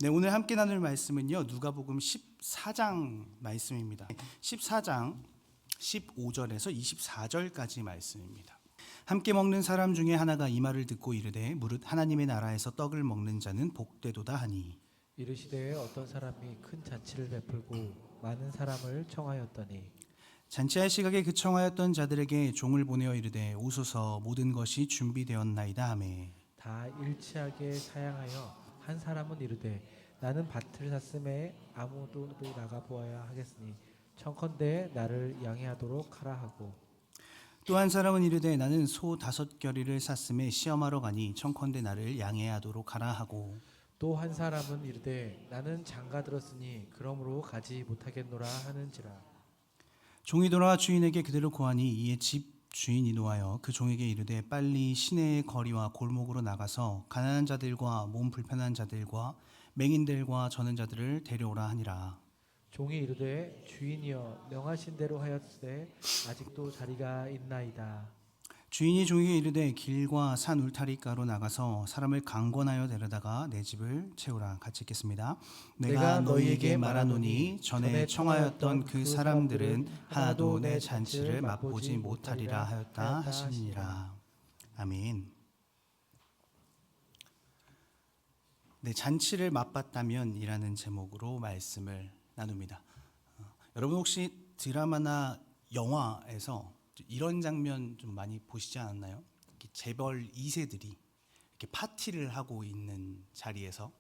네, 오늘 함께 나눌 말씀은요. 누가복음 14장 말씀입니다. 14장 15절에서 24절까지 말씀입니다. 함께 먹는 사람 중에 하나가 이 말을 듣고 이르되 무릇 하나님의 나라에서 떡을 먹는 자는 복되도다 하니 이르시되 어떤 사람이 큰 잔치를 베풀고 많은 사람을 청하였더니 잔치할 시각에 그 청하였던 자들에게 종을 보내어 이르되 오소서 모든 것이 준비되었나이다 하매 다 일치하게 사양하여 한 사람은 이르되 나는 밭을 샀음에 아무도 나가 보아야 하겠으니 청컨대 나를 양해하도록 하라 하고 또 한 사람은 이르되 나는 소 5겨리를 샀음에 시험하러 가니 청컨대 나를 양해하도록 하라 하고 또 한 사람은 이르되 나는 장가 들었으니 그러므로 가지 못하겠노라 하는지라. 종이 돌아와 주인에게 그대로 고하니 이에 집 주인이 노하여 그 종에게 이르되 빨리 시내의 거리와 골목으로 나가서 가난한 자들과 몸 불편한 자들과 맹인들과 저는 자들을 데려오라 하니라. 종이 이르되 주인이여 명하신 대로 하였으되 아직도 자리가 있나이다. 주인이 종에게 이르되 길과 산 울타리가로 나가서 사람을 강권하여 데려다가 내 집을 채우라. 같이 읽겠습니다. 내가 너희에게 말하노니 전에 청하였던 그 사람들은 하나도 내 잔치를 맛보지 못하리라 하였다 하시니라. 아멘. 네, 잔치를 맛봤다면이라는 제목으로 말씀을 나눕니다. 여러분 혹시 드라마나 영화에서 이런 장면 좀 많이 보시지 않았나요? 이렇게 재벌 2세들이 이렇게 파티를 하고 있는 자리에서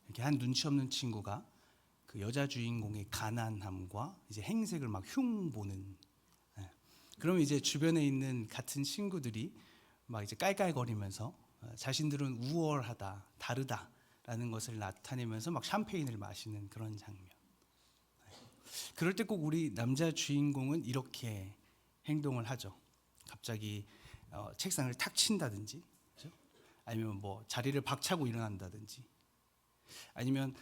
이렇게 한 눈치 없는 친구가 그 여자 주인공의 가난함과 이제 행색을 막 흉 보는. 그러면 이제 주변에 있는 같은 친구들이 막 이제 깔깔거리면서 자신들은 우월하다, 다르다라는 것을 나타내면서 막 샴페인을 마시는 그런 장면. 그럴 때 꼭 우리 남자 주인공은 이렇게 행동을 하죠. 갑자기 책상을 탁 친다든지, 그렇죠? 아니면 뭐 자리를 박차고 일어난다든지, 아니면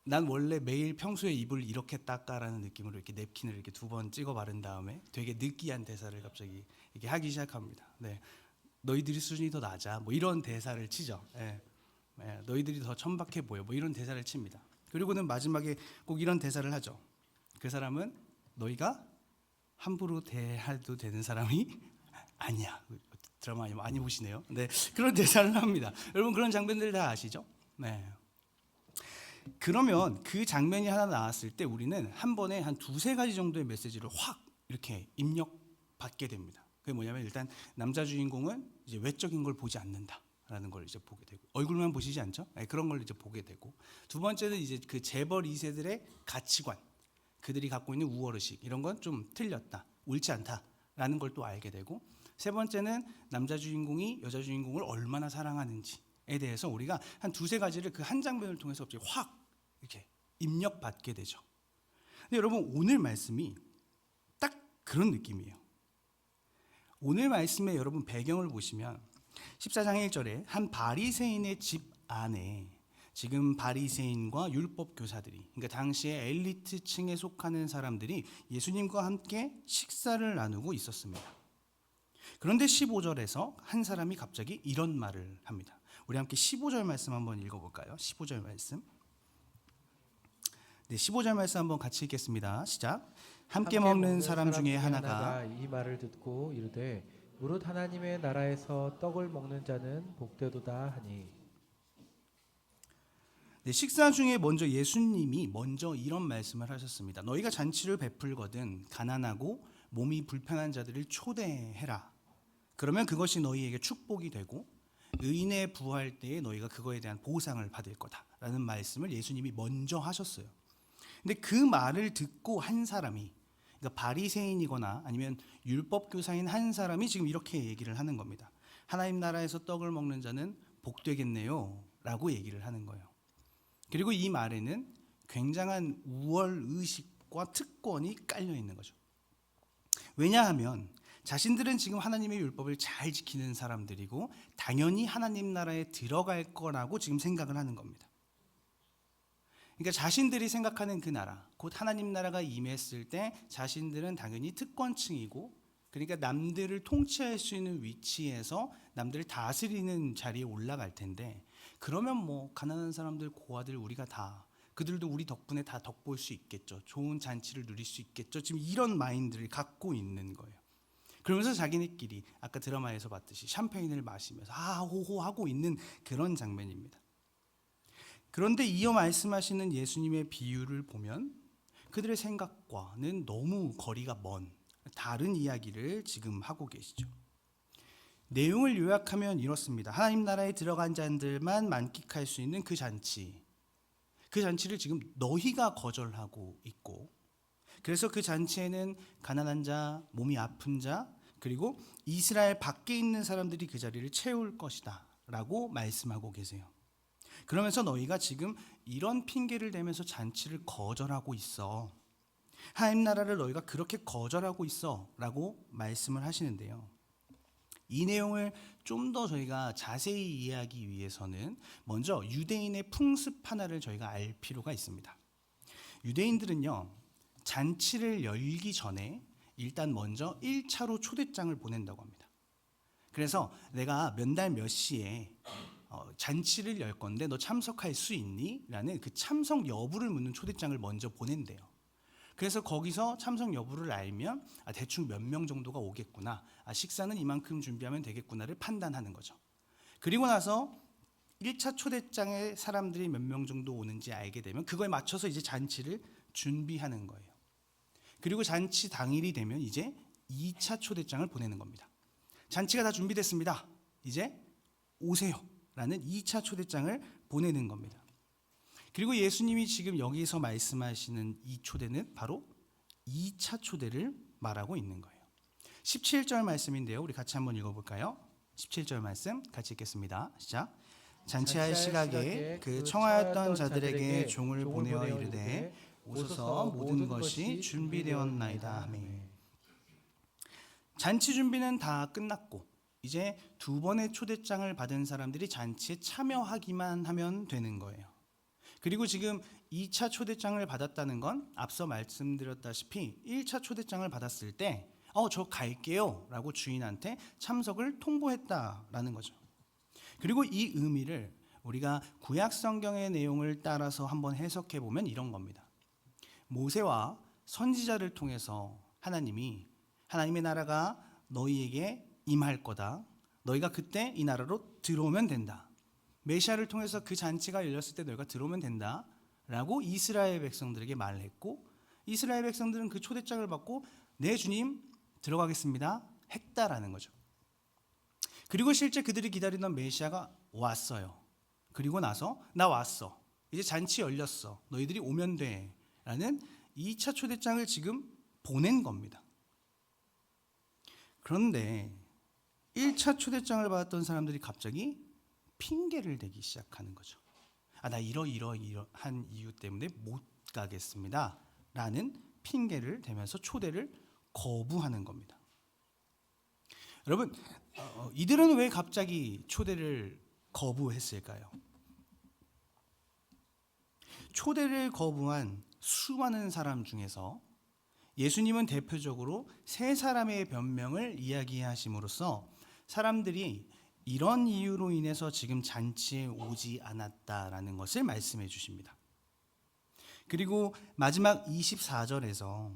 난 원래 매일 평소에 입을 이렇게 닦아라는 느낌으로 이렇게 냅킨을 이렇게 2번 찍어 바른 다음에 되게 느끼한 대사를 갑자기 이렇게 하기 시작합니다. 네, 너희들이 수준이 더 낮아. 뭐 이런 대사를 치죠. 너희들이 더 천박해 보여. 뭐 이런 대사를 칩니다. 그리고는 마지막에 꼭 이런 대사를 하죠. 그 사람은 너희가 함부로 대해도 되는 사람이 아니야. 드라마 많이 보시네요. 네, 그런 대사를 합니다. 여러분 그런 장면들 다 아시죠? 네. 그러면 그 장면이 하나 나왔을 때 우리는 한 번에 한 2-3가지 정도의 메시지를 확 이렇게 입력받게 됩니다. 그게 뭐냐면 일단 남자 주인공은 이제 외적인 걸 보지 않는다라는 걸 이제 보게 되고 얼굴만 보시지 않죠? 네, 그런 걸 이제 보게 되고 두 번째는 이제 그 재벌 2세들의 가치관, 그들이 갖고 있는 우월의식 이런 건 좀 틀렸다, 옳지 않다라는 걸 또 알게 되고 세 번째는 남자 주인공이 여자 주인공을 얼마나 사랑하는지에 대해서 우리가 한 2-3가지를 그 한 장면을 통해서 갑자기 확 이렇게 입력받게 되죠. 근데 여러분 오늘 말씀이 딱 그런 느낌이에요. 오늘 말씀에 여러분 배경을 보시면 14장 1절에 한 바리새인의 집 안에 지금 바리새인과 율법 교사들이, 그러니까 당시에 엘리트층에 속하는 사람들이 예수님과 함께 식사를 나누고 있었습니다. 그런데 15절에서 한 사람이 갑자기 이런 말을 합니다. 우리 함께 15절 말씀 한번 읽어볼까요? 15절 말씀. 네, 15절 말씀 한번 같이 읽겠습니다. 시작. 함께 먹는 사람 중에 하나가 이 말을 듣고 이르되 무릇 하나님의 나라에서 떡을 먹는 자는 복되도다 하니. 네, 식사 중에 먼저 예수님이 먼저 이런 말씀을 하셨습니다. 너희가 잔치를 베풀거든 가난하고 몸이 불편한 자들을 초대해라. 그러면 그것이 너희에게 축복이 되고 의인의 부활 때에 너희가 그거에 대한 보상을 받을 거다라는 말씀을 예수님이 먼저 하셨어요. 근데 그 말을 듣고 한 사람이, 그러니까 바리새인이거나 아니면 율법 교사인 한 사람이 지금 이렇게 얘기를 하는 겁니다. 하나님 나라에서 떡을 먹는 자는 복되겠네요 라고 얘기를 하는 거예요. 그리고 이 말에는 굉장한 우월 의식과 특권이 깔려 있는 거죠. 왜냐하면 자신들은 지금 하나님의 율법을 잘 지키는 사람들이고 당연히 하나님 나라에 들어갈 거라고 지금 생각을 하는 겁니다. 그러니까 자신들이 생각하는 그 나라, 곧 하나님 나라가 임했을 때 자신들은 당연히 특권층이고 그러니까 남들을 통치할 수 있는 위치에서 남들을 다스리는 자리에 올라갈 텐데, 그러면 뭐 가난한 사람들, 고아들 우리가 다, 그들도 우리 덕분에 다 덕볼 수 있겠죠. 좋은 잔치를 누릴 수 있겠죠. 지금 이런 마인드를 갖고 있는 거예요. 그러면서 자기네끼리 아까 드라마에서 봤듯이 샴페인을 마시면서 하호호 하고 있는 그런 장면입니다. 그런데 이어 말씀하시는 예수님의 비유를 보면 그들의 생각과는 너무 거리가 먼 다른 이야기를 지금 하고 계시죠. 내용을 요약하면 이렇습니다. 하나님 나라에 들어간 자들만 만끽할 수 있는 그 잔치, 그 잔치를 지금 너희가 거절하고 있고, 그래서 그 잔치에는 가난한 자, 몸이 아픈 자, 그리고 이스라엘 밖에 있는 사람들이 그 자리를 채울 것이다 라고 말씀하고 계세요. 그러면서 너희가 지금 이런 핑계를 대면서 잔치를 거절하고 있어. 하나님 나라를 너희가 그렇게 거절하고 있어 라고 말씀을 하시는데요. 이 내용을 좀 더 저희가 자세히 이해하기 위해서는 먼저 유대인의 풍습 하나를 저희가 알 필요가 있습니다. 유대인들은요, 잔치를 열기 전에 일단 먼저 1차로 초대장을 보낸다고 합니다. 그래서 내가 몇 날 몇 시에 잔치를 열 건데 너 참석할 수 있니? 라는 그 참석 여부를 묻는 초대장을 먼저 보낸대요. 그래서 거기서 참석 여부를 알면 대충 몇 명 정도가 오겠구나, 식사는 이만큼 준비하면 되겠구나를 판단하는 거죠. 그리고 나서 1차 초대장에 사람들이 몇 명 정도 오는지 알게 되면 그거에 맞춰서 이제 잔치를 준비하는 거예요. 그리고 잔치 당일이 되면 이제 2차 초대장을 보내는 겁니다. 잔치가 다 준비됐습니다. 이제 오세요 라는 2차 초대장을 보내는 겁니다. 그리고 예수님이 지금 여기서 말씀하시는 이 초대는 바로 2차 초대를 말하고 있는 거예요. 17절 말씀인데요. 우리 같이 한번 읽어볼까요? 17절 말씀 같이 읽겠습니다. 시작. 잔치할 시각에 그 청하였던 자들에게 종을 보내어 이르되 오소서 모든 것이 준비되었나이다. 아멘. 잔치 준비는 다 끝났고 이제 두 번의 초대장을 받은 사람들이 잔치에 참여하기만 하면 되는 거예요. 그리고 지금 2차 초대장을 받았다는 건 앞서 말씀드렸다시피 1차 초대장을 받았을 때 저 갈게요 라고 주인한테 참석을 통보했다라는 거죠. 그리고 이 의미를 우리가 구약 성경의 내용을 따라서 한번 해석해 보면 이런 겁니다. 모세와 선지자를 통해서 하나님의 나라가 너희에게 임할 거다. 너희가 그때 이 나라로 들어오면 된다. 메시아를 통해서 그 잔치가 열렸을 때 너희가 들어오면 된다 라고 이스라엘 백성들에게 말했고, 이스라엘 백성들은 그 초대장을 받고 네 주님 들어가겠습니다 했다라는 거죠. 그리고 실제 그들이 기다리던 메시아가 왔어요. 그리고 나서 나 왔어, 이제 잔치 열렸어, 너희들이 오면 돼 라는 2차 초대장을 지금 보낸 겁니다. 그런데 1차 초대장을 받았던 사람들이 갑자기 핑계를 대기 시작하는 거죠. 나 이러한 이유 때문에 못 가겠습니다 라는 핑계를 대면서 초대를 거부하는 겁니다. 여러분, 이들은 왜 갑자기 초대를 거부했을까요? 초대를 거부한 수많은 사람 중에서 예수님은 대표적으로 세 사람의 변명을 이야기하심으로써 사람들이 이런 이유로 인해서 지금 잔치에 오지 않았다라는 것을 말씀해 주십니다. 그리고 마지막 24절에서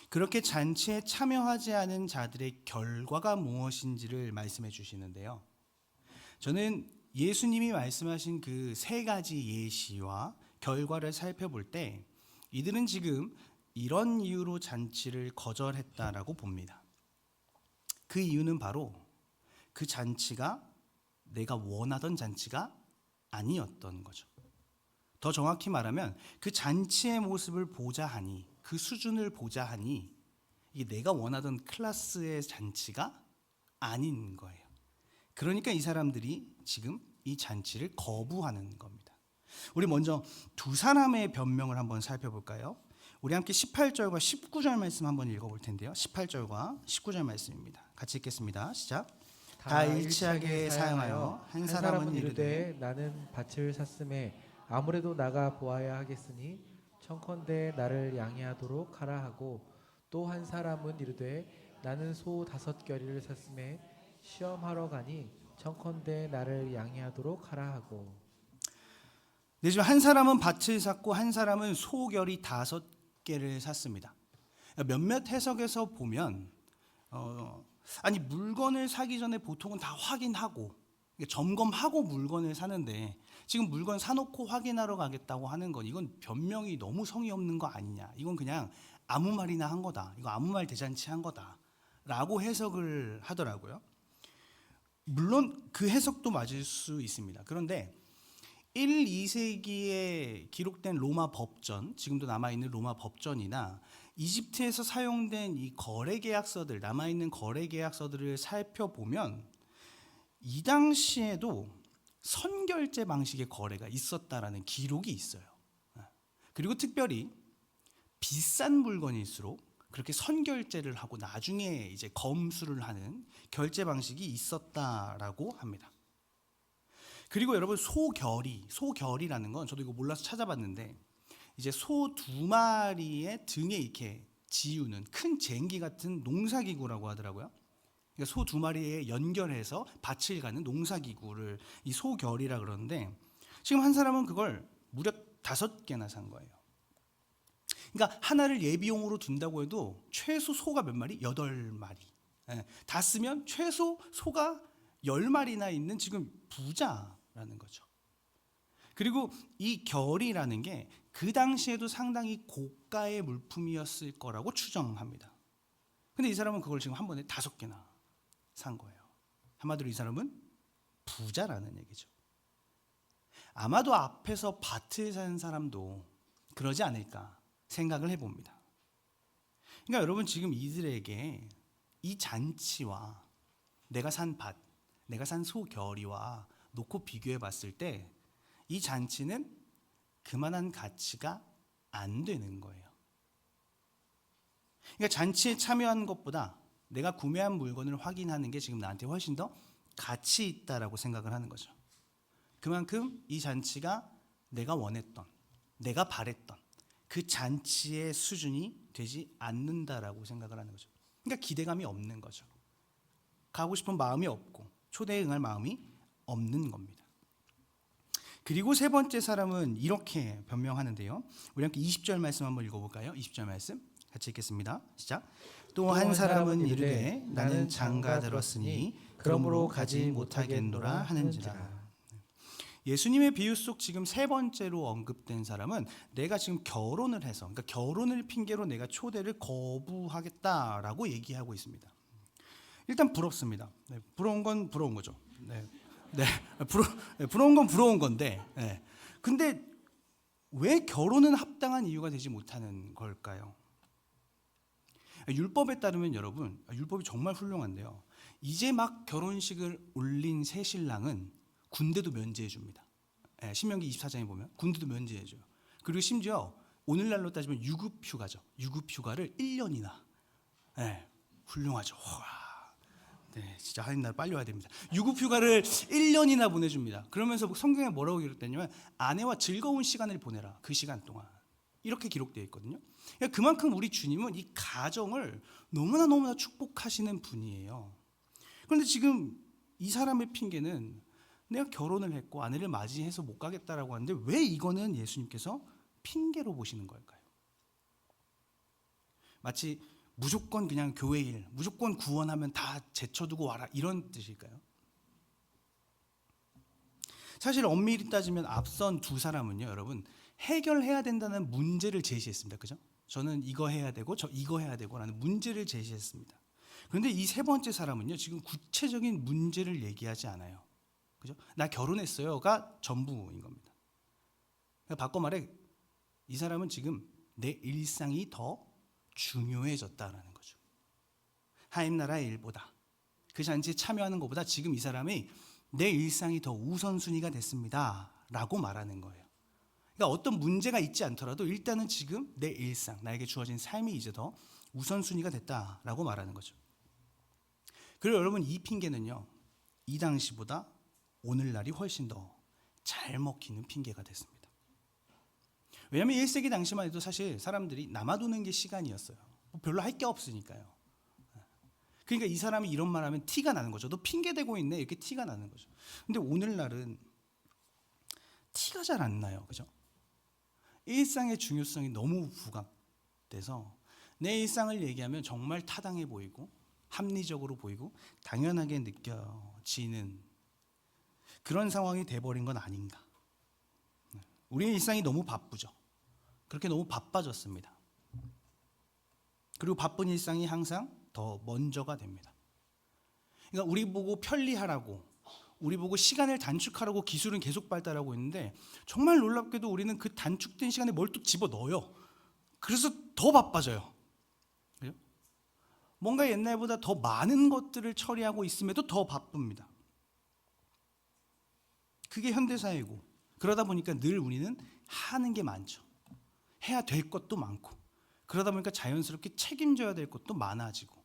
그렇게 잔치에 참여하지 않은 자들의 결과가 무엇인지를 말씀해 주시는데요. 저는 예수님이 말씀하신 그 세 가지 예시와 결과를 살펴볼 때 이들은 지금 이런 이유로 잔치를 거절했다라고 봅니다. 그 이유는 바로 그 잔치가 내가 원하던 잔치가 아니었던 거죠. 더 정확히 말하면 그 잔치의 모습을 보자 하니, 그 수준을 보자 하니 이게 내가 원하던 클래스의 잔치가 아닌 거예요. 그러니까 이 사람들이 지금 이 잔치를 거부하는 겁니다. 우리 먼저 두 사람의 변명을 한번 살펴볼까요? 우리 함께 18절과 19절 말씀 한번 읽어볼 텐데요. 18절과 19절 말씀입니다. 같이 읽겠습니다. 시작. 다 일치하게 사용하여 한 사람은 이르되 나는 밭을 샀음에 아무래도 나가 보아야 하겠으니 청컨대 나를 양해하도록 하라 하고, 또 한 사람은 이르되 나는 소 5겨리를 샀음에 시험하러 가니 청컨대 나를 양해하도록 하라 하고. 네, 지금 한 사람은 밭을 샀고 한 사람은 소결이 5개를 샀습니다. 몇몇 해석에서 보면 아니 물건을 사기 전에 보통은 다 확인하고 점검하고 물건을 사는데 지금 물건 사놓고 확인하러 가겠다고 하는 건 이건 변명이 너무 성의 없는 거 아니냐, 이건 그냥 아무 말이나 한 거다, 이거 아무 말 대잔치 한 거다라고 해석을 하더라고요. 물론 그 해석도 맞을 수 있습니다. 그런데 1, 2세기에 기록된 로마 법전, 지금도 남아있는 로마 법전이나 이집트에서 사용된 이 거래 계약서들, 남아있는 거래 계약서들을 살펴보면 이 당시에도 선결제 방식의 거래가 있었다라는 기록이 있어요. 그리고 특별히 비싼 물건일수록 그렇게 선결제를 하고 나중에 이제 검수를 하는 결제 방식이 있었다라고 합니다. 그리고 여러분 소결이라는 건 저도 이거 몰라서 찾아봤는데 이제 소 2마리의 등에 이렇게 지우는 큰 쟁기 같은 농사기구라고 하더라고요. 그러니까 소 2마리에 연결해서 밭을 가는 농사기구를 이 소결이라 그러는데 지금 한 사람은 그걸 무려 5개나 산 거예요. 그러니까 하나를 예비용으로 둔다고 해도 최소 소가 몇 마리? 8마리. 다 쓰면 최소 소가 10마리나 있는 지금 부자라는 거죠. 그리고 이 결이라는 게 그 당시에도 상당히 고가의 물품이었을 거라고 추정합니다. 근데 이 사람은 그걸 지금 한 번에 5개나 산 거예요. 한마디로 이 사람은 부자라는 얘기죠. 아마도 앞에서 밭을 산 사람도 그러지 않을까 생각을 해봅니다. 그러니까 여러분 지금 이들에게 이 잔치와 내가 산 밭, 내가 산 소결이와 놓고 비교해 봤을 때 이 잔치는 그만한 가치가 안 되는 거예요. 그러니까 잔치에 참여한 것보다 내가 구매한 물건을 확인하는 게 지금 나한테 훨씬 더 가치 있다라고 생각을 하는 거죠. 그만큼 이 잔치가 내가 원했던, 내가 바랬던 그 잔치의 수준이 되지 않는다라고 생각을 하는 거죠. 그러니까 기대감이 없는 거죠. 가고 싶은 마음이 없고 초대에 응할 마음이 없는 겁니다. 그리고 세 번째 사람은 이렇게 변명하는데요. 우리 함께 20절 말씀 한번 읽어볼까요? 20절 말씀 같이 읽겠습니다. 시작. 또 한 사람은 이르되 나는 장가 들었으니 그러므로 가지 못하겠노라 하는지라. 예수님의 비유 속 지금 세 번째로 언급된 사람은 내가 지금 결혼을 해서, 그러니까 결혼을 핑계로 내가 초대를 거부하겠다라고 얘기하고 있습니다. 일단 부럽습니다. 네, 부러운 건 부러운 거죠. 부러운 건 부러운 건데, 근데 왜 결혼은 합당한 이유가 되지 못하는 걸까요? 율법에 따르면 여러분, 율법이 정말 훌륭한데요. 이제 막 결혼식을 올린 새 신랑은 군대도 면제해 줍니다. 신명기 24장에 보면 군대도 면제해 줘요. 그리고 심지어 오늘날로 따지면 유급휴가죠. 유급휴가를 1년이나. 훌륭하죠. 네, 진짜 하나님 나라 빨리 와야 됩니다. 유급휴가를 1년이나 보내줍니다. 그러면서 성경에 뭐라고 기록되냐면 아내와 즐거운 시간을 보내라. 그 시간 동안. 이렇게 기록되어 있거든요. 그러니까 그만큼 우리 주님은 이 가정을 너무나 축복하시는 분이에요. 그런데 지금 이 사람의 핑계는 내가 결혼을 했고 아내를 맞이해서 못 가겠다라고 하는데 왜 이거는 예수님께서 핑계로 보시는 걸까요? 마치 무조건 그냥 교회 일, 무조건 구원하면 다 제쳐두고 와라 이런 뜻일까요? 사실 엄밀히 따지면 앞선 두 사람은요, 여러분 해결해야 된다는 문제를 제시했습니다. 그죠? 저는 이거 해야 되고 저 이거 해야 되고라는 문제를 제시했습니다. 그런데 이 세 번째 사람은요, 지금 구체적인 문제를 얘기하지 않아요. 그죠? 나 결혼했어요가 전부인 겁니다. 그러니까 바꿔 말해 이 사람은 지금 내 일상이 더 중요해졌다라는 거죠. 하나님 나라의 일보다 그 잔치에 참여하는 것보다 지금 이 사람이 내 일상이 더 우선순위가 됐습니다 라고 말하는 거예요. 그러니까 어떤 문제가 있지 않더라도 일단은 지금 내 일상, 나에게 주어진 삶이 이제 더 우선순위가 됐다라고 말하는 거죠. 그리고 여러분 이 핑계는요, 이 당시보다 오늘날이 훨씬 더 잘 먹히는 핑계가 됐습니다. 왜냐하면 1세기 당시만 해도 사실 사람들이 남아도는 게 시간이었어요. 별로 할 게 없으니까요. 그러니까 이 사람이 이런 말 하면 티가 나는 거죠. 너 핑계대고 있네, 이렇게 티가 나는 거죠. 근데 오늘날은 티가 잘 안 나요. 그죠? 일상의 중요성이 너무 부각돼서 내 일상을 얘기하면 정말 타당해 보이고 합리적으로 보이고 당연하게 느껴지는 그런 상황이 돼버린 건 아닌가. 우리의 일상이 너무 바쁘죠. 그렇게 너무 바빠졌습니다. 그리고 바쁜 일상이 항상 더 먼저가 됩니다. 그러니까 우리 보고 편리하라고, 우리 보고 시간을 단축하라고 기술은 계속 발달하고 있는데 정말 놀랍게도 우리는 그 단축된 시간에 뭘 또 집어넣어요. 그래서 더 바빠져요. 그죠? 뭔가 옛날보다 더 많은 것들을 처리하고 있음에도 더 바쁩니다. 그게 현대사회고, 그러다 보니까 늘 우리는 하는 게 많죠. 해야 될 것도 많고, 그러다 보니까 자연스럽게 책임져야 될 것도 많아지고,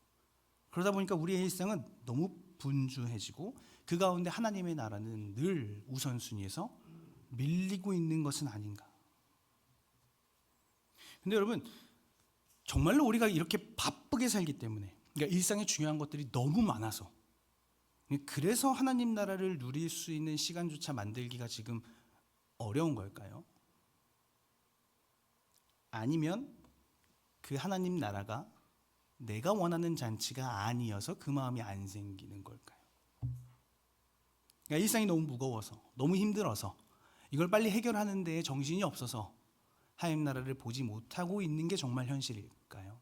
그러다 보니까 우리의 일상은 너무 분주해지고 그 가운데 하나님의 나라는 늘 우선순위에서 밀리고 있는 것은 아닌가. 근데 여러분, 정말로 우리가 이렇게 바쁘게 살기 때문에, 그러니까 일상에 중요한 것들이 너무 많아서, 그래서 하나님 나라를 누릴 수 있는 시간조차 만들기가 지금 어려운 걸까요? 아니면 그 하나님 나라가 내가 원하는 잔치가 아니어서 그 마음이 안 생기는 걸까요? 그러니까 일상이 너무 무거워서, 너무 힘들어서, 이걸 빨리 해결하는 데에 정신이 없어서 하나님 나라를 보지 못하고 있는 게 정말 현실일까요?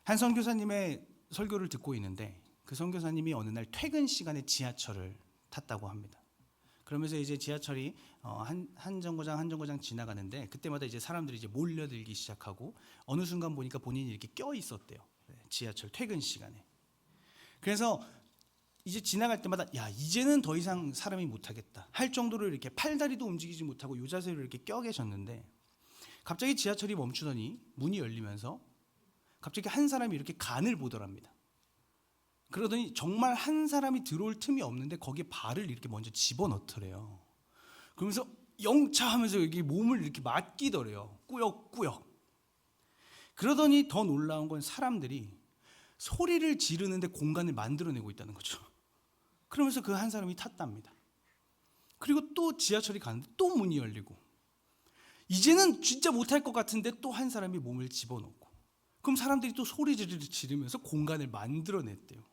한 선교사님의 설교를 듣고 있는데 그 선교사님이 어느 날 퇴근 시간에 지하철을 탔다고 합니다. 그러면서 이제 지하철이 한 정거장 지나가는데 그때마다 이제 사람들이 이제 몰려들기 시작하고 어느 순간 보니까 본인이 이렇게 껴 있었대요. 지하철 퇴근 시간에. 그래서 이제 지나갈 때마다 야, 이제는 더 이상 사람이 못 하겠다 할 정도로 이렇게 팔다리도 움직이지 못하고 요 자세로 이렇게 껴 계셨는데 갑자기 지하철이 멈추더니 문이 열리면서 갑자기 한 사람이 이렇게 간을 보더랍니다. 그러더니 정말 한 사람이 들어올 틈이 없는데 거기에 발을 이렇게 먼저 집어넣더래요. 그러면서 영차 하면서 여기 몸을 이렇게 맡기더래요. 꾸역꾸역. 그러더니 더 놀라운 건 사람들이 소리를 지르는데 공간을 만들어내고 있다는 거죠. 그러면서 그 한 사람이 탔답니다. 그리고 또 지하철이 가는데 또 문이 열리고 이제는 진짜 못할 것 같은데 또 한 사람이 몸을 집어넣고 그럼 사람들이 또 소리를 지르면서 공간을 만들어냈대요.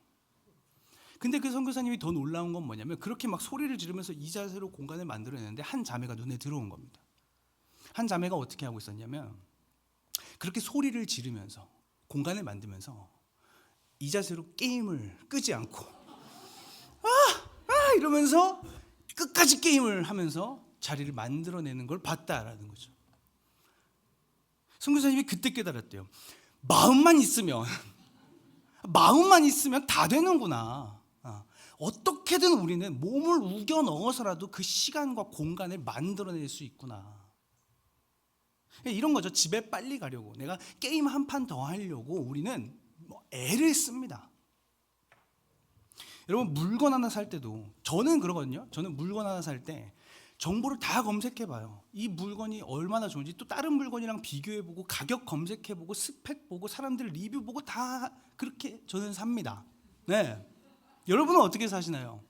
근데 그 선교사님이 더 놀라운 건 뭐냐면 그렇게 막 소리를 지르면서 이 자세로 공간을 만들어내는데 한 자매가 눈에 들어온 겁니다. 한 자매가 어떻게 하고 있었냐면 그렇게 소리를 지르면서 공간을 만들면서 이 자세로 게임을 끄지 않고 이러면서 끝까지 게임을 하면서 자리를 만들어내는 걸 봤다라는 거죠. 선교사님이 그때 깨달았대요. 마음만 있으면 다 되는구나. 어떻게든 우리는 몸을 우겨 넣어서라도 그 시간과 공간을 만들어낼 수 있구나. 이런 거죠. 집에 빨리 가려고 내가 게임 한 판 더 하려고 우리는 애를 씁니다. 여러분 물건 하나 살 때도 저는 그러거든요. 저는 물건 하나 살 때 정보를 다 검색해봐요. 이 물건이 얼마나 좋은지 또 다른 물건이랑 비교해보고 가격 검색해보고 스펙 보고 사람들 리뷰 보고 다 그렇게 저는 삽니다. 네. 여러분은 어떻게 사시나요?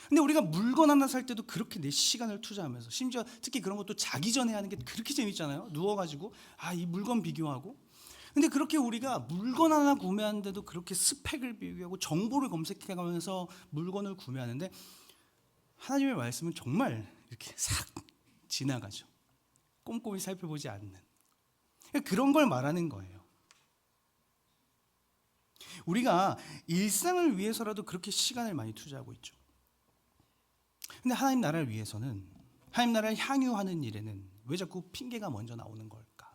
근데 우리가 물건 하나 살 때도 그렇게 내 시간을 투자하면서 심지어 특히 그런 것도 자기 전에 하는 게 그렇게 재밌잖아요. 누워가지고 이 물건 비교하고 근데 그렇게 우리가 물건 하나 구매하는데도 그렇게 스펙을 비교하고 정보를 검색해가면서 물건을 구매하는데 하나님의 말씀은 정말 이렇게 싹 지나가죠. 꼼꼼히 살펴보지 않는 그런 걸 말하는 거예요. 우리가 일상을 위해서라도 그렇게 시간을 많이 투자하고 있죠. 근데 하나님 나라를 위해서는 하나님 나라를 향유하는 일에는 왜 자꾸 핑계가 먼저 나오는 걸까?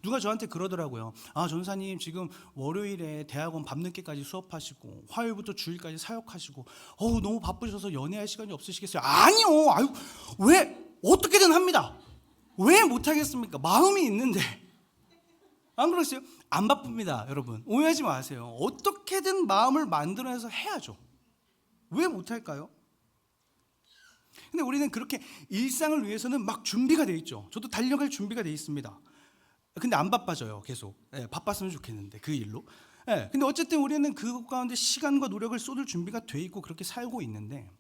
누가 저한테 그러더라고요. 전사님 지금 월요일에 대학원 밤늦게까지 수업하시고 화요일부터 주일까지 사역하시고 너무 바쁘셔서 연애할 시간이 없으시겠어요? 아니요. 왜? 어떻게든 합니다. 왜 못하겠습니까? 마음이 있는데. 안 그러세요? 안 바쁩니다, 여러분. 오해하지 마세요. 어떻게든 마음을 만들어내서 해야죠. 왜 못할까요? 근데 우리는 그렇게 일상을 위해서는 막 준비가 돼 있죠. 저도 달려갈 준비가 돼 있습니다. 근데 안 바빠져요, 계속. 예, 바빴으면 좋겠는데 그 일로. 예, 근데 어쨌든 우리는 그것 가운데 시간과 노력을 쏟을 준비가 돼 있고 그렇게 살고 있는데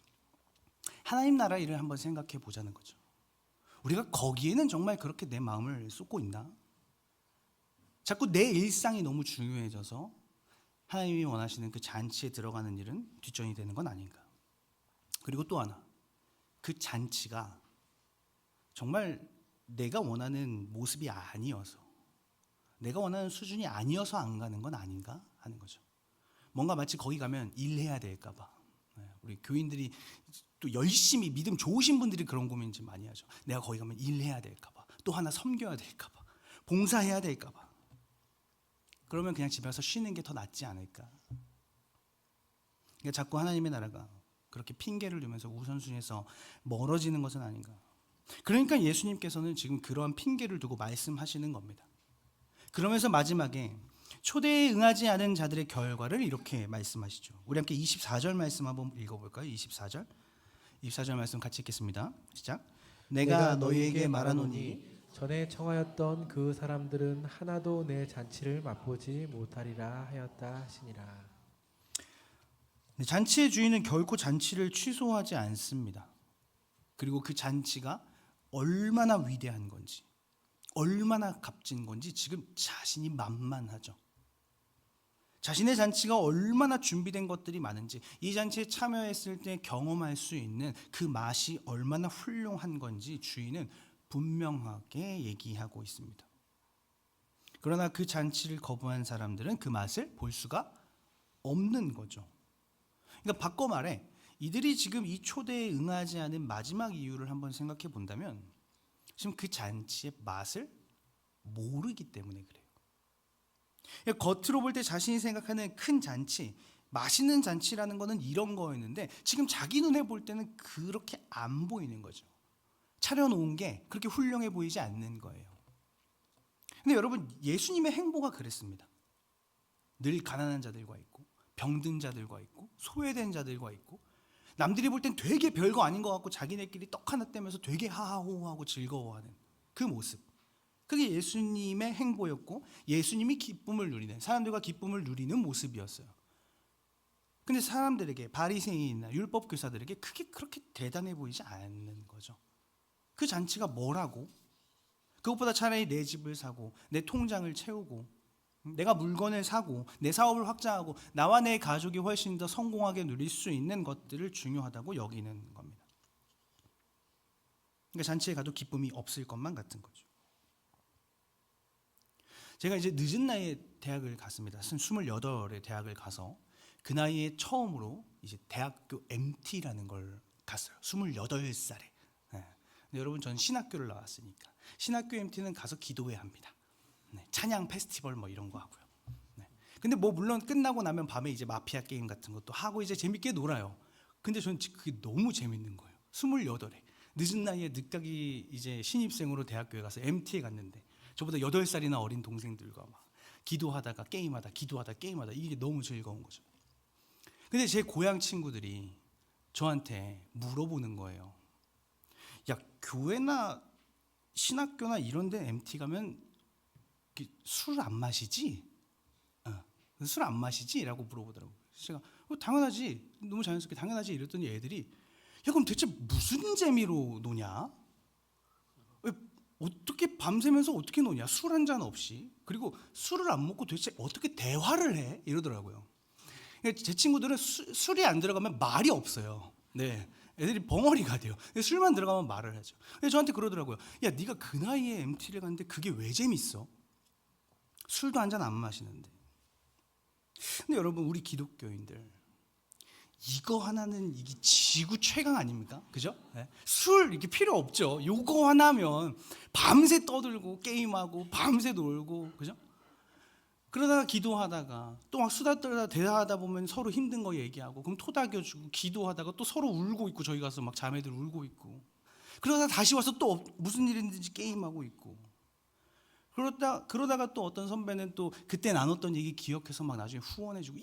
하나님 나라 일을 한번 생각해 보자는 거죠. 우리가 거기에는 정말 그렇게 내 마음을 쏟고 있나? 자꾸 내 일상이 너무 중요해져서 하나님이 원하시는 그 잔치에 들어가는 일은 뒷전이 되는 건 아닌가? 그리고 또 하나, 그 잔치가 정말 내가 원하는 모습이 아니어서, 내가 원하는 수준이 아니어서 안 가는 건 아닌가 하는 거죠. 뭔가 마치 거기 가면 일해야 될까 봐. 우리 교인들이 또 열심히 믿음 좋으신 분들이 그런 고민 좀 많이 하죠. 내가 거기 가면 일해야 될까 봐. 또 하나 섬겨야 될까 봐. 봉사해야 될까 봐. 그러면 그냥 집에 와서 쉬는 게 더 낫지 않을까. 그러니까 자꾸 하나님의 나라가 그렇게 핑계를 대면서 우선순위에서 멀어지는 것은 아닌가. 그러니까 예수님께서는 지금 그러한 핑계를 두고 말씀하시는 겁니다. 그러면서 마지막에 초대에 응하지 않은 자들의 결과를 이렇게 말씀하시죠. 우리 함께 24절 말씀 한번 읽어볼까요? 24절 말씀 같이 읽겠습니다. 시작. 내가 너희에게 말하노니 전에 청하였던 그 사람들은 하나도 내 잔치를 맛보지 못하리라 하였다 하시니라. 잔치의 주인은 결코 잔치를 취소하지 않습니다. 그리고 그 잔치가 얼마나 위대한 건지, 얼마나 값진 건지 지금 자신이 만만하죠. 자신의 잔치가 얼마나 준비된 것들이 많은지, 이 잔치에 참여했을 때 경험할 수 있는 그 맛이 얼마나 훌륭한 건지 주인은 분명하게 얘기하고 있습니다. 그러나 그 잔치를 거부한 사람들은 그 맛을 볼 수가 없는 거죠. 그러니까 바꿔 말해 이들이 지금 이 초대에 응하지 않은 마지막 이유를 한번 생각해 본다면 지금 그 잔치의 맛을 모르기 때문에 그래요. 겉으로 볼 때 자신이 생각하는 큰 잔치, 맛있는 잔치라는 거는 이런 거였는데 지금 자기 눈에 볼 때는 그렇게 안 보이는 거죠. 차려놓은 게 그렇게 훌륭해 보이지 않는 거예요. 근데 여러분, 예수님의 행보가 그랬습니다. 늘 가난한 자들과 있고 병든 자들과 있고 소외된 자들과 있고 남들이 볼 땐 되게 별거 아닌 것 같고 자기네끼리 떡 하나 떼면서 되게 하하호호하고 즐거워하는 그 모습, 그게 예수님의 행보였고 예수님이 기쁨을 누리는, 사람들과 기쁨을 누리는 모습이었어요. 근데 사람들에게, 바리새인이나 율법 교사들에게 그게 그렇게 대단해 보이지 않는 거죠. 그 잔치가 뭐라고? 그것보다 차라리 내 집을 사고 내 통장을 채우고 내가 물건을 사고 내 사업을 확장하고 나와 내 가족이 훨씬 더 성공하게 누릴 수 있는 것들을 중요하다고 여기는 겁니다. 그러니까 잔치에 가도 기쁨이 없을 것만 같은 거죠. 제가 이제 늦은 나이에 대학을 갔습니다. 28에 대학을 가서 그 나이에 처음으로 이제 대학교 MT라는 걸 갔어요. 28살에. 네. 여러분, 전 신학교를 나왔으니까 신학교 MT는 가서 기도해야 합니다. 네. 찬양 페스티벌 뭐 이런 거 하고요. 네. 근데 뭐 물론 끝나고 나면 밤에 이제 마피아 게임 같은 것도 하고 이제 재밌게 놀아요. 근데 저는 그게 너무 재밌는 거예요. 28에 늦은 나이에 늦가기 이제 신입생으로 대학교에 가서 MT에 갔는데 저보다 8살이나 어린 동생들과 막 기도하다가 게임하다 기도하다 게임하다, 이게 너무 즐거운 거죠. 근데 제 고향 친구들이 저한테 물어보는 거예요. 야, 교회나 신학교나 이런 데 MT 가면 술 안 마시지? 술 안 마시지? 라고 물어보더라고요. 제가 당연하지, 너무 자연스럽게 당연하지 이랬더니 애들이 야, 그럼 대체 무슨 재미로 노냐? 어떻게 밤새면서 어떻게 노냐? 술 한 잔 없이. 그리고 술을 안 먹고 도대체 어떻게 대화를 해? 이러더라고요. 제 친구들은 술이 안 들어가면 말이 없어요. 네, 애들이 벙어리가 돼요. 술만 들어가면 말을 하죠. 저한테 그러더라고요. 야, 네가 그 나이에 MT를 갔는데 그게 왜 재밌어? 술도 한 잔 안 마시는데. 근데 여러분, 우리 기독교인들 이거 하나는 이게 지구 최강 아닙니까? 그죠? 네. 술 이렇게 필요 없죠. 요거 하나면 밤새 떠들고 게임하고 밤새 놀고, 그죠? 그러다가 기도하다가 또 막 수다 떨다 대화하다 보면 서로 힘든 거 얘기하고 그럼 토닥여주고 기도하다가 또 서로 울고 있고, 저희 가서 막 자매들 울고 있고, 그러다가 다시 와서 또 무슨 일인지 게임하고 있고, 그러다가 또 어떤 선배는 또 그때 나눴던 얘기 기억해서 막 나중에 후원해주고,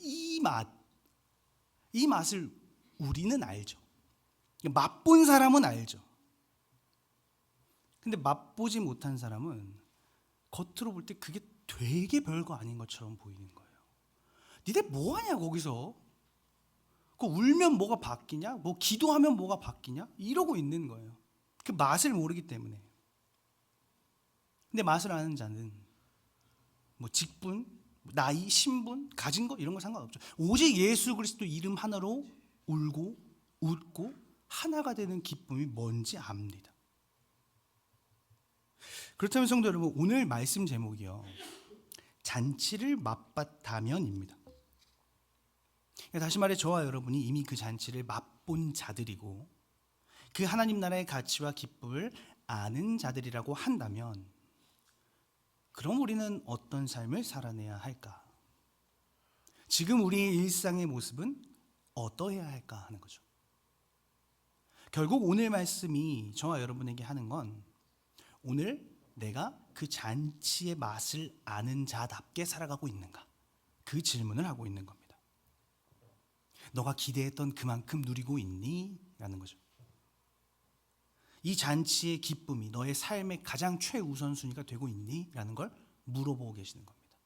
이 맛을 우리는 알죠. 맛본 사람은 알죠. 근데 맛보지 못한 사람은 겉으로 볼 때 그게 되게 별거 아닌 것처럼 보이는 거예요. 니네 뭐 하냐 거기서? 그 울면 뭐가 바뀌냐? 뭐 기도하면 뭐가 바뀌냐? 이러고 있는 거예요. 그 맛을 모르기 때문에. 근데 맛을 아는 자는 뭐 직분, 나이, 신분, 가진 거 이런 거 상관없죠. 오직 예수 그리스도 이름 하나로 울고 웃고 하나가 되는 기쁨이 뭔지 압니다. 그렇다면 성도 여러분, 오늘 말씀 제목이요, 잔치를 맛봤다면입니다. 다시 말해 저와 여러분이 이미 그 잔치를 맛본 자들이고 그 하나님 나라의 가치와 기쁨을 아는 자들이라고 한다면, 그럼 우리는 어떤 삶을 살아내야 할까? 지금 우리의 일상의 모습은 어떠해야 할까 하는 거죠. 결국 오늘 말씀이 저와 여러분에게 하는 건, 오늘 내가 그 잔치의 맛을 아는 자답게 살아가고 있는가? 그 질문을 하고 있는 겁니다. 너가 기대했던 그만큼 누리고 있니? 라는 거죠. 이 잔치의 기쁨이 너의 삶의 가장 최우선순위가 되고 있니? 라는 걸 물어보고 계시는 겁니다.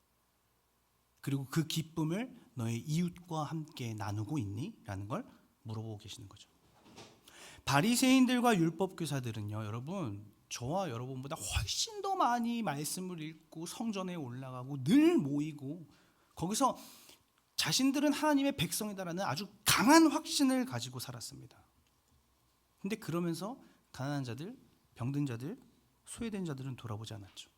그리고 그 기쁨을 너의 이웃과 함께 나누고 있니? 라는 걸 물어보고 계시는 거죠. 바리새인들과 율법교사들은요, 여러분, 저와 여러분보다 훨씬 더 많이 말씀을 읽고 성전에 올라가고 늘 모이고 거기서 자신들은 하나님의 백성이다라는 아주 강한 확신을 가지고 살았습니다. 근데 그러면서 가난한 자들, 병든 자들, 소외된 자들은 돌아보지 않았죠.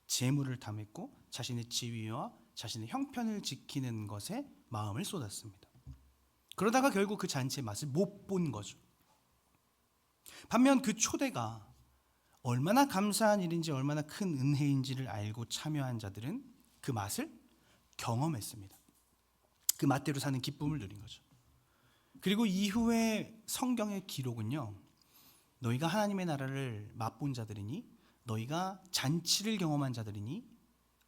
재물을 탐했고 자신의 지위와 자신의 형편을 지키는 것에 마음을 쏟았습니다. 그러다가 결국 그 잔치의 맛을 못 본 거죠. 반면 그 초대가 얼마나 감사한 일인지, 얼마나 큰 은혜인지를 알고 참여한 자들은 그 맛을 경험했습니다. 그 맛대로 사는 기쁨을 누린 거죠. 그리고 이후에 성경의 기록은요, 너희가 하나님의 나라를 맛본 자들이니, 너희가 잔치를 경험한 자들이니,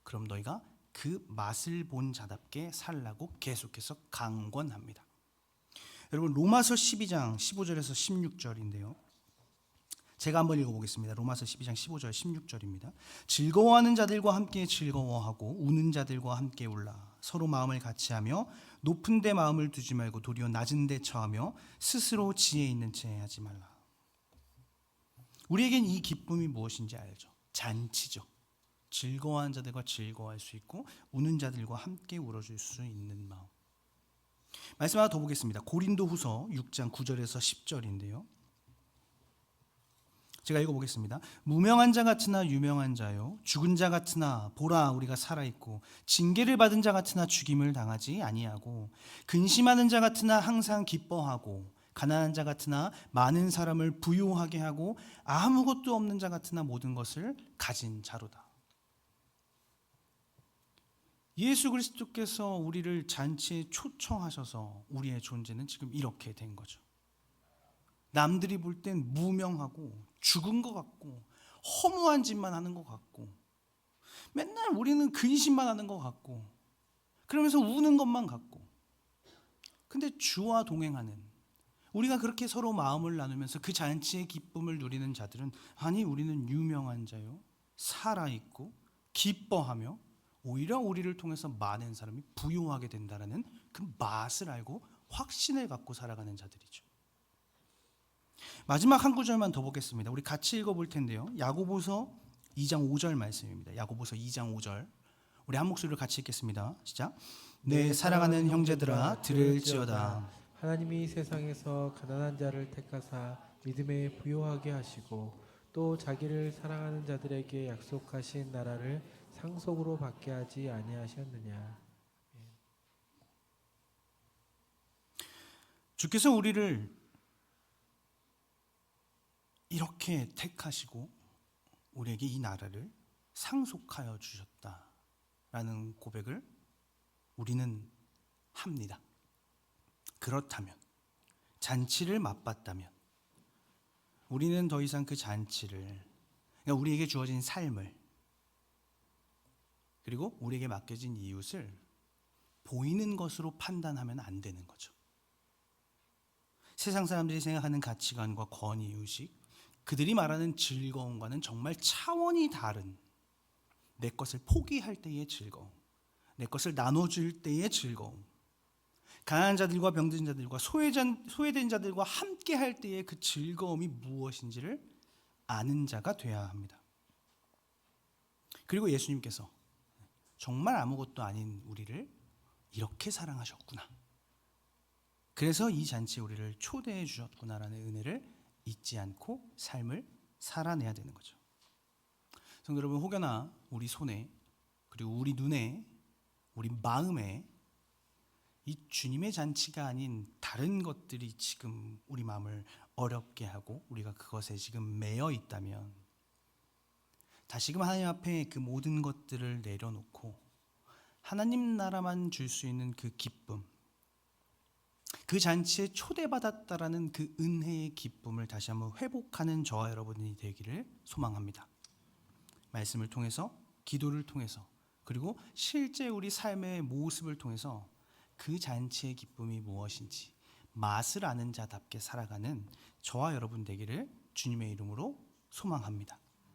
그럼 너희가 그 맛을 본 자답게 살라고 계속해서 강권합니다. 여러분, 로마서 12장 15절에서 16절인데요. 제가 한번 읽어보겠습니다. 로마서 12장 15절 16절입니다. 즐거워하는 자들과 함께 즐거워하고 우는 자들과 함께 울라. 서로 마음을 같이하며 높은 데 마음을 두지 말고 도리어 낮은 데 처하며 스스로 지혜 있는 채 하지 말라. 우리에겐 이 기쁨이 무엇인지 알죠. 잔치죠. 즐거워하는 자들과 즐거워할 수 있고 우는 자들과 함께 울어줄 수 있는 마음. 말씀 하나 더 보겠습니다. 고린도후서 6장 9절에서 10절인데요. 제가 읽어보겠습니다. 무명한 자 같으나 유명한 자요, 죽은 자 같으나 보라 우리가 살아있고, 징계를 받은 자 같으나 죽임을 당하지 아니하고, 근심하는 자 같으나 항상 기뻐하고, 가난한 자 같으나 많은 사람을 부유하게 하고, 아무것도 없는 자 같으나 모든 것을 가진 자로다. 예수 그리스도께서 우리를 잔치에 초청하셔서 우리의 존재는 지금 이렇게 된 거죠. 남들이 볼 땐 무명하고 죽은 것 같고 허무한 짓만 하는 것 같고 맨날 우리는 근심만 하는 것 같고 그러면서 우는 것만 같고, 근데 주와 동행하는, 우리가 그렇게 서로 마음을 나누면서 그 잔치의 기쁨을 누리는 자들은, 아니 우리는 유명한 자요, 살아있고 기뻐하며 오히려 우리를 통해서 많은 사람이 부유하게 된다는 그 맛을 알고 확신을 갖고 살아가는 자들이죠. 마지막 한 구절만 더 보겠습니다. 우리 같이 읽어볼 텐데요. 야고보서 2장 5절 말씀입니다. 야고보서 2장 5절. 우리 한 목소리로 같이 읽겠습니다. 시작. 내 사랑하는 형제들아 들을지어다. 하나님이 세상에서 가난한 자를 택하사 믿음에 부요하게 하시고 또 자기를 사랑하는 자들에게 약속하신 나라를 상속으로 받게 하지 아니하셨느냐. 주께서 우리를 이렇게 택하시고 우리에게 이 나라를 상속하여 주셨다라는 고백을 우리는 합니다. 그렇다면, 잔치를 맛봤다면 우리는 더 이상 그 잔치를, 그러니까 우리에게 주어진 삶을, 그리고 우리에게 맡겨진 이웃을 보이는 것으로 판단하면 안 되는 거죠. 세상 사람들이 생각하는 가치관과 권위의식, 그들이 말하는 즐거움과는 정말 차원이 다른, 내 것을 포기할 때의 즐거움, 내 것을 나눠줄 때의 즐거움, 가난한 자들과 병든 자들과 소외된 자들과 함께 할 때의 그 즐거움이 무엇인지를 아는 자가 되어야 합니다. 그리고 예수님께서 정말 아무것도 아닌 우리를 이렇게 사랑하셨구나, 그래서 이 잔치에 우리를 초대해 주셨구나라는 은혜를 잊지 않고 삶을 살아내야 되는 거죠. 성도 여러분, 혹여나 우리 손에, 그리고 우리 눈에, 우리 마음에 이 주님의 잔치가 아닌 다른 것들이 지금 우리 마음을 어렵게 하고 우리가 그것에 지금 매여 있다면, 다시금 하나님 앞에 그 모든 것들을 내려놓고 하나님 나라만 줄 수 있는 그 기쁨, 그 잔치에 초대받았다라는 그 은혜의 기쁨을 다시 한번 회복하는 저와 여러분이 되기를 소망합니다. 말씀을 통해서, 기도를 통해서, 그리고 실제 우리 삶의 모습을 통해서 그 잔치의 기쁨이 무엇인지 맛을 아는 자답게 살아가는 저와 여러분 되기를 주님의 이름으로 소망합니다.